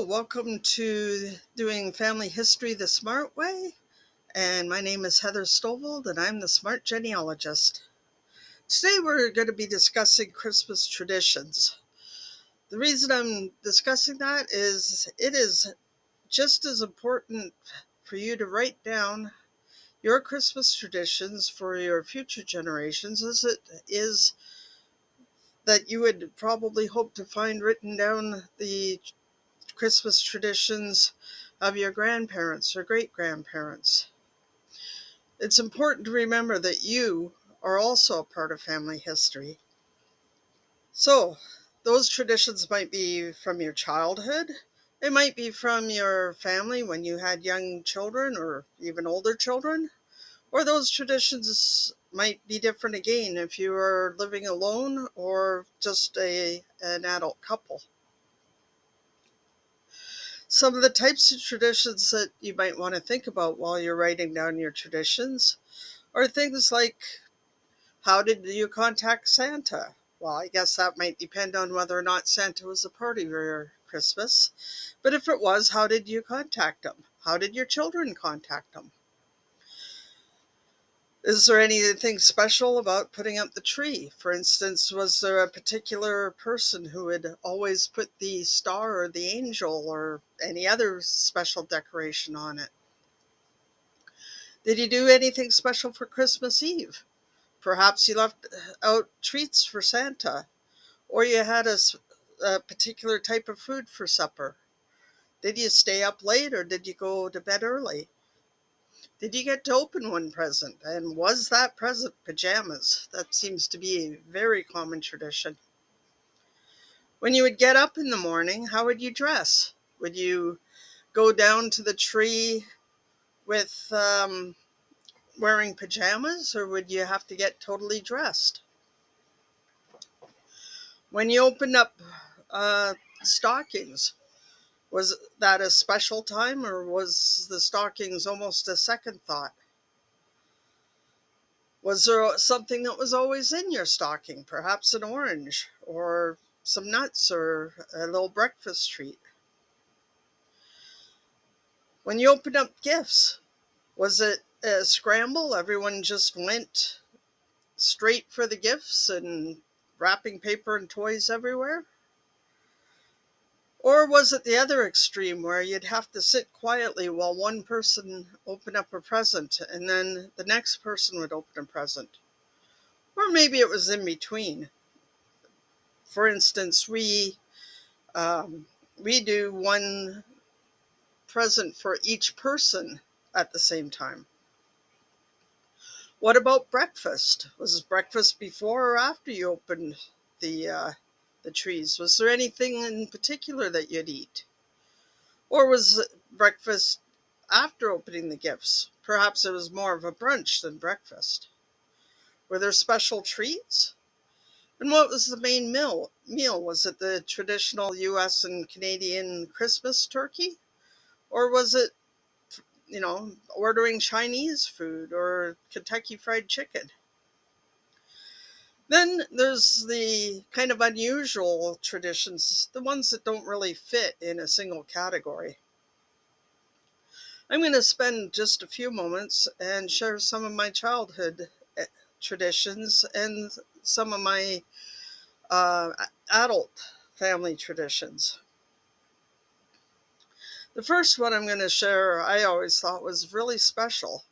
Welcome to doing family history the smart way. And my name is Heather Stovald, and I'm the smart genealogist. Today, we're going to be discussing Christmas traditions. The reason I'm discussing that is it is just as important for you to write down your Christmas traditions for your future generations as it is that you would probably hope to find written down the Christmas traditions of your grandparents or great grandparents. It's important to remember that you are also a part of family history. So, those traditions might be from your childhood, they might be from your family when you had young children or even older children, or those traditions might be different again if you are living alone or just an adult couple. Some of the types of traditions that you might want to think about while you're writing down your traditions are things like, how did you contact Santa? Well, I guess that might depend on whether or not Santa was a part of your Christmas. But if it was, how did you contact him? How did your children contact him? Is there anything special about putting up the tree? For instance, was there a particular person who would always put the star or the angel or any other special decoration on it? Did you do anything special for Christmas Eve? Perhaps you left out treats for Santa, or you had a particular type of food for supper. Did you stay up late or did you go to bed early? Did you get to open one present? And was that present pajamas? That seems to be a very common tradition. When you would get up in the morning, how would you dress? Would you go down to the tree with wearing pajamas, or would you have to get totally dressed? When you opened up stockings, was that a special time or was the stockings almost a second thought? Was there something that was always in your stocking, perhaps an orange or some nuts or a little breakfast treat? When you opened up gifts, was it a scramble? Everyone just went straight for the gifts and wrapping paper and toys everywhere? Or was it the other extreme where you'd have to sit quietly while one person opened up a present and then the next person would open a present? Or maybe it was in between. For instance, we do one present for each person at the same time. What about breakfast? Was breakfast before or after you opened the uh, the trees? Was there anything in particular that you'd eat? Or was breakfast after opening the gifts? Perhaps it was more of a brunch than breakfast. Were there special treats? And what was the main meal? Was it the traditional US and Canadian Christmas turkey? Or was it, ordering Chinese food or Kentucky Fried Chicken? Then there's the kind of unusual traditions, the ones that don't really fit in a single category. I'm going to spend just a few moments and share some of my childhood eh, traditions and some of my adult family traditions. The first one I'm going to share, I always thought was really special.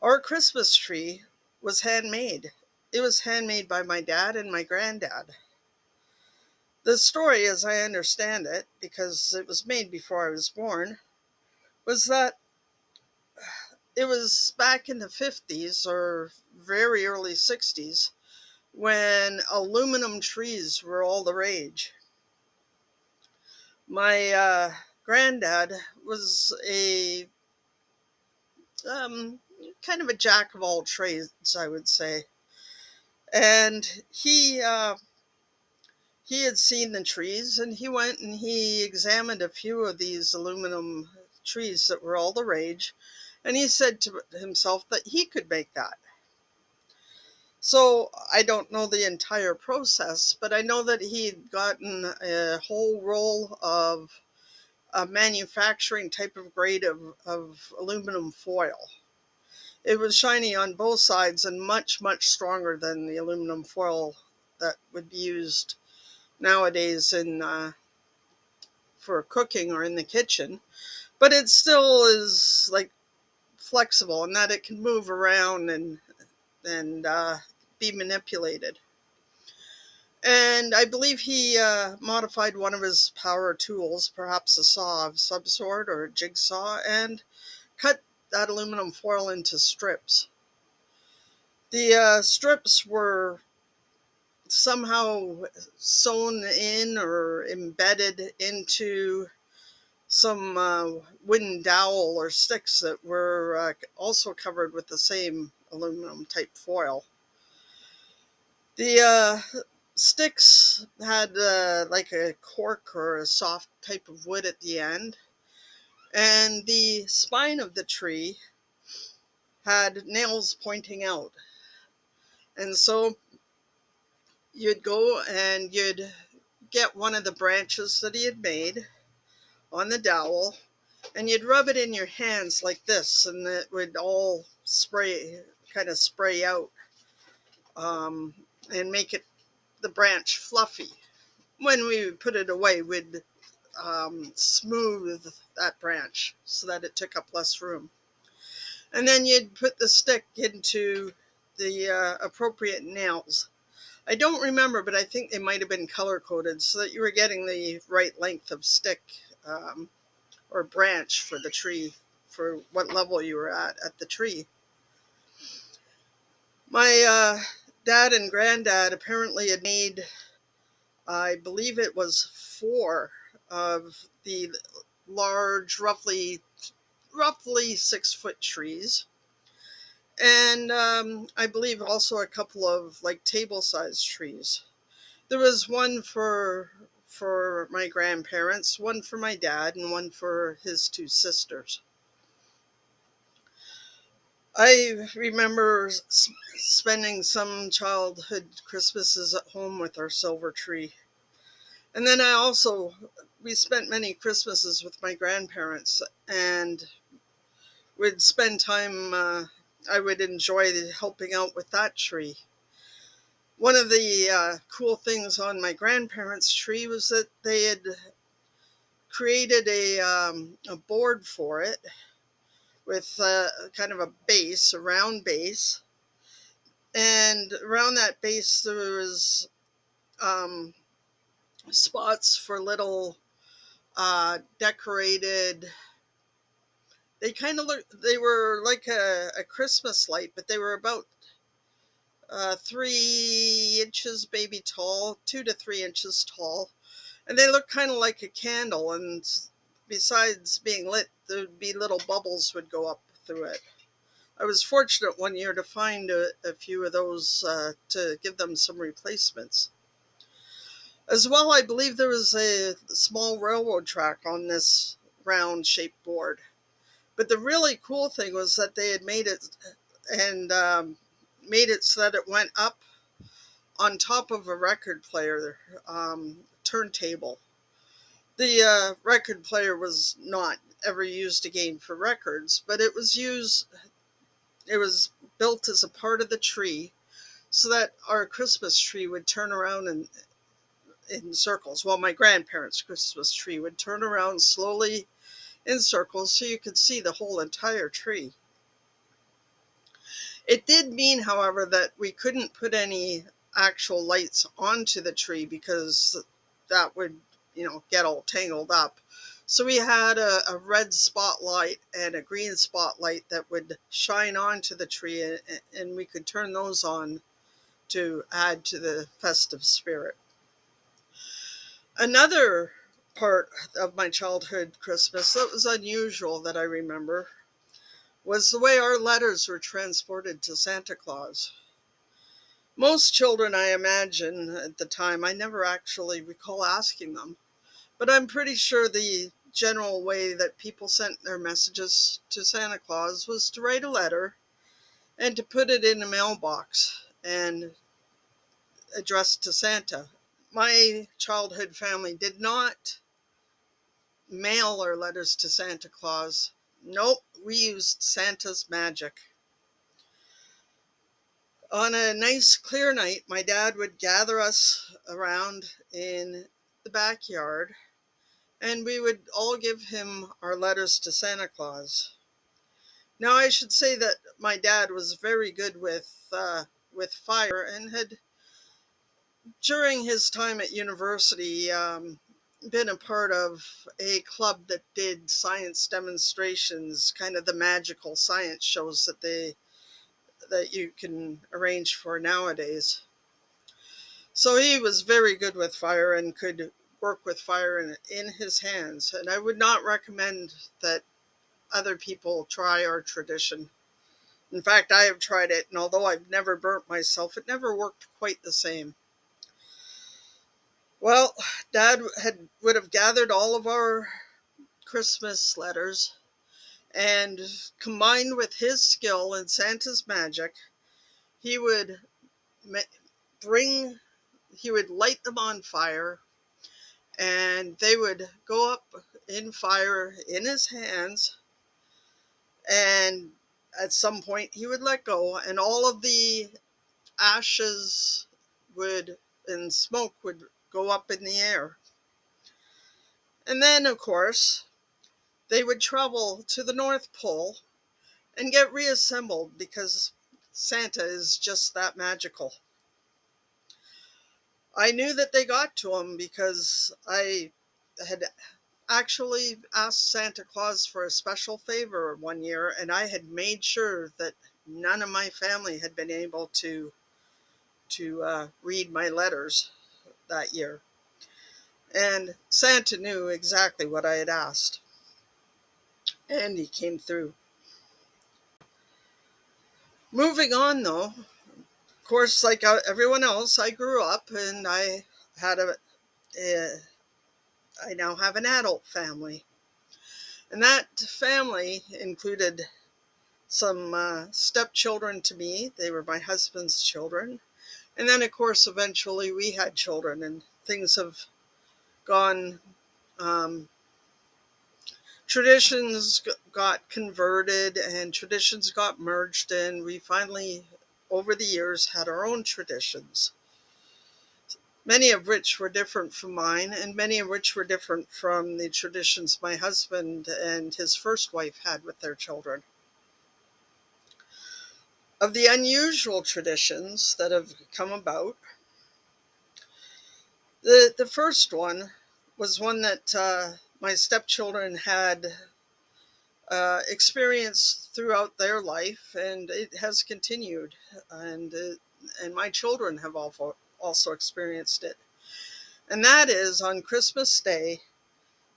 Our Christmas tree was handmade. It was handmade by my dad and my granddad. The story, as I understand it, because it was made before I was born, was that it was back in the 50s or very early 60s when aluminum trees were all the rage. My granddad was a um, kind of a jack of all trades, I would say, and he had seen the trees, and he went and he examined a few of these aluminum trees that were all the rage, and he said to himself that he could make that. So I don't know the entire process, but I know that he'd gotten a whole roll of a manufacturing type of grade of aluminum foil. It was shiny on both sides and much, much stronger than the aluminum foil that would be used nowadays for cooking or in the kitchen. But it still is like flexible in that it can move around and be manipulated. And I believe he modified one of his power tools, perhaps a saw of some sort or a jigsaw, and cut that aluminum foil into strips. The strips were somehow sewn in or embedded into some wooden dowel or sticks that were also covered with the same aluminum type foil. The sticks had like a cork or a soft type of wood at the end, and the spine of the tree had nails pointing out. And so you'd go and you'd get one of the branches that he had made on the dowel, and you'd rub it in your hands like this, and it would all kind of spray out, um, and make it the branch fluffy. When we put it away, we'd smooth that branch so that it took up less room. And then you'd put the stick into the appropriate nails. I don't remember, but I think they might have been color coded so that you were getting the right length of stick, um, or branch for the tree, for what level you were at the tree. My dad and granddad apparently had made, I believe it was four of the large, roughly 6 foot trees, and I believe also a couple of like table sized trees. There was one for my grandparents, one for my dad, and one for his two sisters. I remember spending some childhood Christmases at home with our silver tree. And then we spent many Christmases with my grandparents, and would spend time, I would enjoy helping out with that tree. One of the cool things on my grandparents' tree was that they had created a board for it with kind of a base, a round base. And around that base, there was um, spots for little decorated. They were like a Christmas light, but they were about 3 inches maybe tall, 2 to 3 inches tall. And they looked kind of like a candle. And besides being lit, there'd be little bubbles would go up through it. I was fortunate one year to find a few of those to give them some replacements. As well, I believe there was a small railroad track on this round shaped board. But the really cool thing was that they had made it so that it went up on top of a record player, turntable. The record player was not ever used again for records, but it was built as a part of the tree so that our Christmas tree would turn around in circles. Well, my grandparents' Christmas tree would turn around slowly in circles so you could see the whole entire tree. It did mean, however, that we couldn't put any actual lights onto the tree because that would, get all tangled up. So we had a red spotlight and a green spotlight that would shine onto the tree, and we could turn those on to add to the festive spirit. Another part of my childhood Christmas that was unusual that I remember was the way our letters were transported to Santa Claus. Most children, I imagine, at the time, I never actually recall asking them, but I'm pretty sure the general way that people sent their messages to Santa Claus was to write a letter and to put it in a mailbox and addressed to Santa. My childhood family did not mail our letters to Santa Claus. Nope, we used Santa's magic. On a nice clear night, my dad would gather us around in the backyard and we would all give him our letters to Santa Claus. Now, I should say that my dad was very good with fire and had, during his time at university, been a part of a club that did science demonstrations, kind of the magical science shows that you can arrange for nowadays. So he was very good with fire and could work with fire in his hands. And I would not recommend that other people try our tradition. In fact, I have tried it, and although I've never burnt myself, it never worked quite the same. Well, Dad would have gathered all of our Christmas letters, and combined with his skill and Santa's magic, he would bring, he would light them on fire, and they would go up in fire in his hands, and at some point he would let go, and all of the ashes would and smoke would go up in the air. And then, of course, they would travel to the North Pole and get reassembled because Santa is just that magical. I knew that they got to him because I had actually asked Santa Claus for a special favor one year, and I had made sure that none of my family had been able to read my letters that year. And Santa knew exactly what I had asked, and he came through. Moving on, though, of course, like everyone else, I grew up and had a I now have an adult family, and that family included some stepchildren to me. They were my husband's children, and then, of course, eventually we had children, and things have gone. Um, Traditions got converted and traditions got merged, and we finally, over the years, had our own traditions, many of which were different from mine, and many of which were different from the traditions my husband and his first wife had with their children. Of the unusual traditions that have come about, the first one was one that my stepchildren had experienced throughout their life, and it has continued. And my children have also experienced it. And that is on Christmas Day,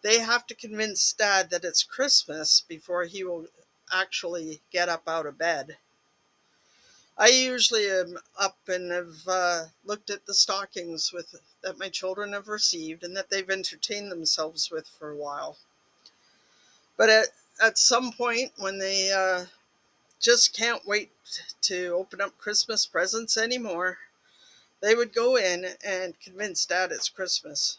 they have to convince Dad that it's Christmas before he will actually get up out of bed. I usually am up and have looked at the stockings that my children have received and that they've entertained themselves with for a while. But at some point, when they just can't wait to open up Christmas presents anymore, they would go in and convince Dad it's Christmas.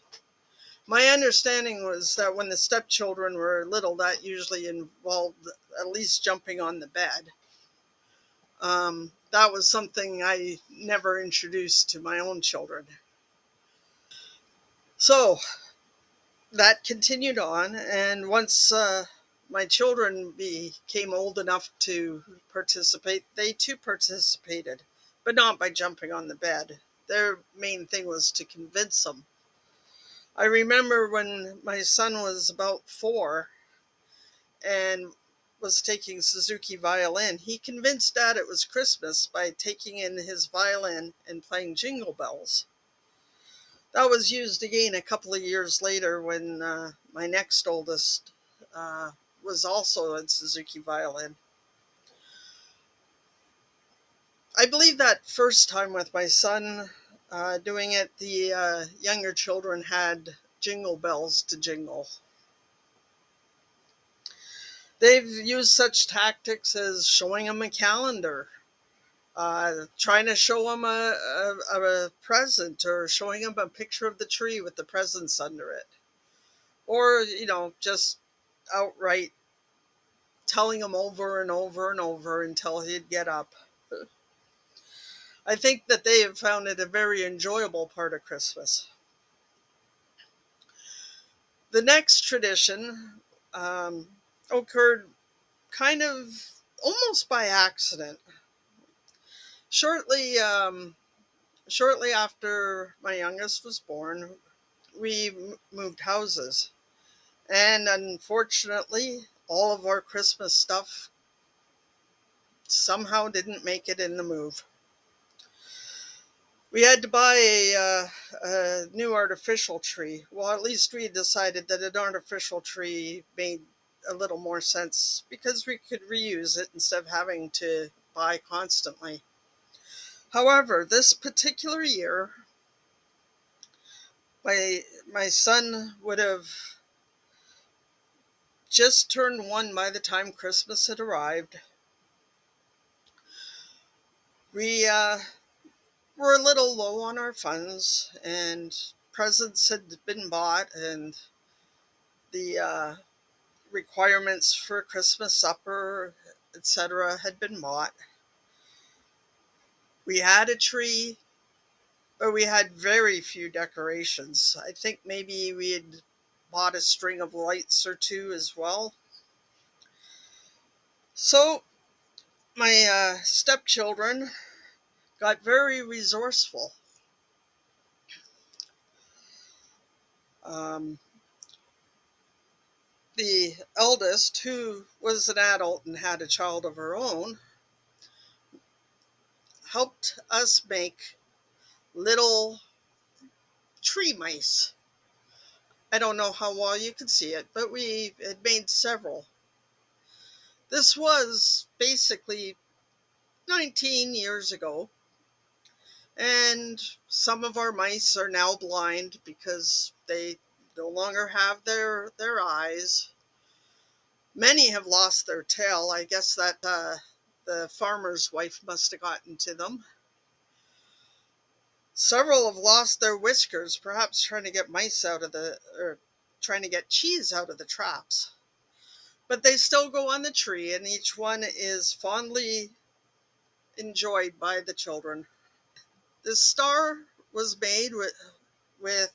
My understanding was that when the stepchildren were little, that usually involved at least jumping on the bed. That was something I never introduced to my own children. So that continued on, and once my children became old enough to participate, they too participated, but not by jumping on the bed. Their main thing was to convince them. I remember when my son was about 4 and was taking Suzuki violin, he convinced Dad it was Christmas by taking in his violin and playing Jingle Bells. That was used again a couple of years later when my next oldest uh, was also in Suzuki violin. I believe that first time with my son doing it, the younger children had jingle bells to jingle. They've used such tactics as showing them a calendar, trying to show them a present, or showing them a picture of the tree with the presents under it, or, just outright telling him over and over and over until he'd get up. I think that they have found it a very enjoyable part of Christmas. The next tradition occurred kind of almost by accident. Shortly, shortly after my youngest was born, we moved houses, and unfortunately, all of our Christmas stuff somehow didn't make it in the move. We had to buy a new artificial tree. Well, at least we decided that an artificial tree made a little more sense because we could reuse it instead of having to buy constantly. However, this particular year, my son would have just turned 1 by the time Christmas had arrived. We were a little low on our funds, and presents had been bought, and the requirements for a Christmas supper, etc., had been bought. We had a tree, but we had very few decorations. I think maybe we had bought a string of lights or two as well. So my stepchildren got very resourceful. Um, the eldest, who was an adult and had a child of her own, helped us make little tree mice. I don't know how well you could see it, but we had made several. This was basically 19 years ago, and some of our mice are now blind because they no longer have their eyes. Many have lost their tail. I guess that the farmer's wife must have gotten to them. Several have lost their whiskers, perhaps trying to get mice out of or trying to get cheese out of the traps. But they still go on the tree, and each one is fondly enjoyed by the children. This star was made with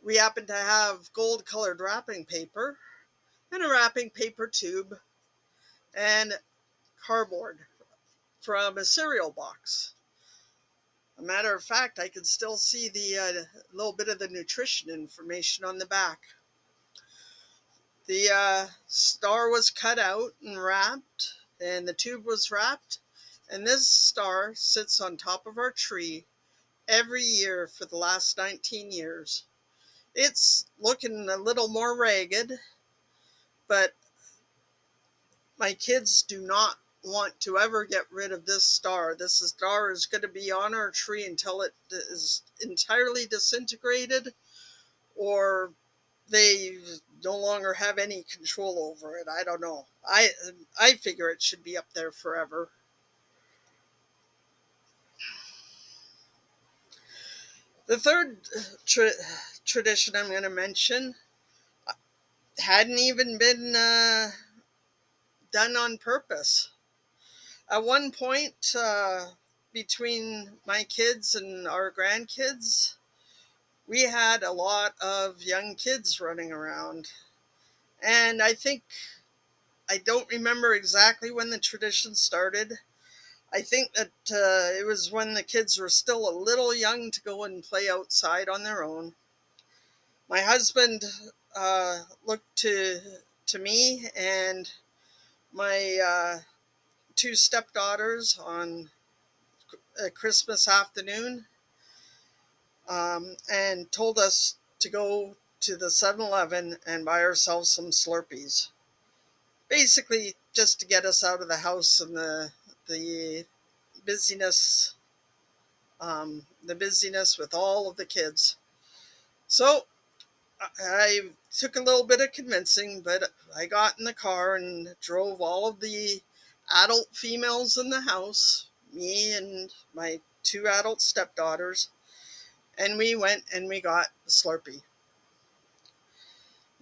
we happen to have gold colored wrapping paper and a wrapping paper tube and cardboard from a cereal box. A matter of fact, I can still see the little bit of the nutrition information on the back. The star was cut out and wrapped, and the tube was wrapped, and this star sits on top of our tree every year for the last 19 years. It's looking a little more ragged, but my kids do not want to ever get rid of this star. This star is going to be on our tree until it is entirely disintegrated or they no longer have any control over it. I don't know. I figure it should be up there forever. The third tradition I'm going to mention hadn't even been done on purpose. At one point, between my kids and our grandkids, we had a lot of young kids running around. And I don't remember exactly when the tradition started. I think that it was when the kids were still a little young to go and play outside on their own. My husband looked to me and my two stepdaughters on a Christmas afternoon and told us to go to the 7-Eleven and buy ourselves some Slurpees. Basically, just to get us out of the house and the busyness, the busyness with all of the kids. So I took a little bit of convincing, but I got in the car and drove all of the adult females in the house, me and my two adult stepdaughters, and we went and we got a Slurpee.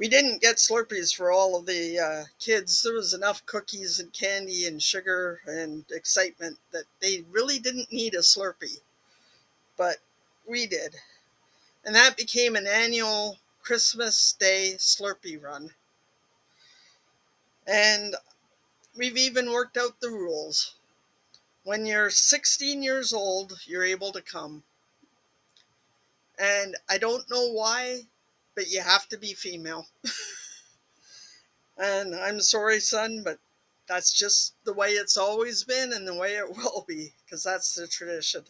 We didn't get Slurpees for all of the kids. There was enough cookies and candy and sugar and excitement that they really didn't need a Slurpee, but we did. And that became an annual Christmas Day Slurpee run. And we've even worked out the rules. When you're 16 years old, you're able to come. And I don't know why, but you have to be female. And I'm sorry, son, but that's just the way it's always been and the way it will be, because that's the tradition.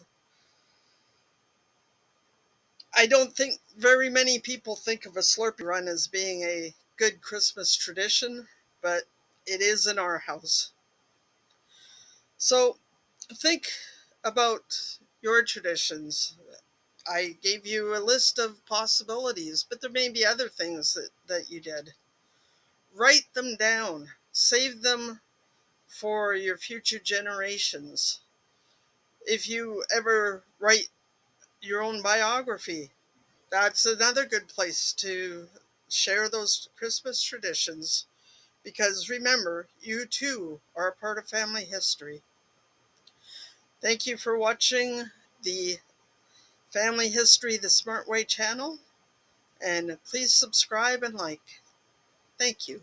I don't think very many people think of a Slurpee run as being a good Christmas tradition, but it is in our house. So think about your traditions. I gave you a list of possibilities, but there may be other things that you did. Write them down, save them for your future generations. If you ever write your own biography, that's another good place to share those Christmas traditions, because remember, you too are a part of family history. Thank you for watching the Family History the Smart Way channel, and please subscribe and like. Thank you.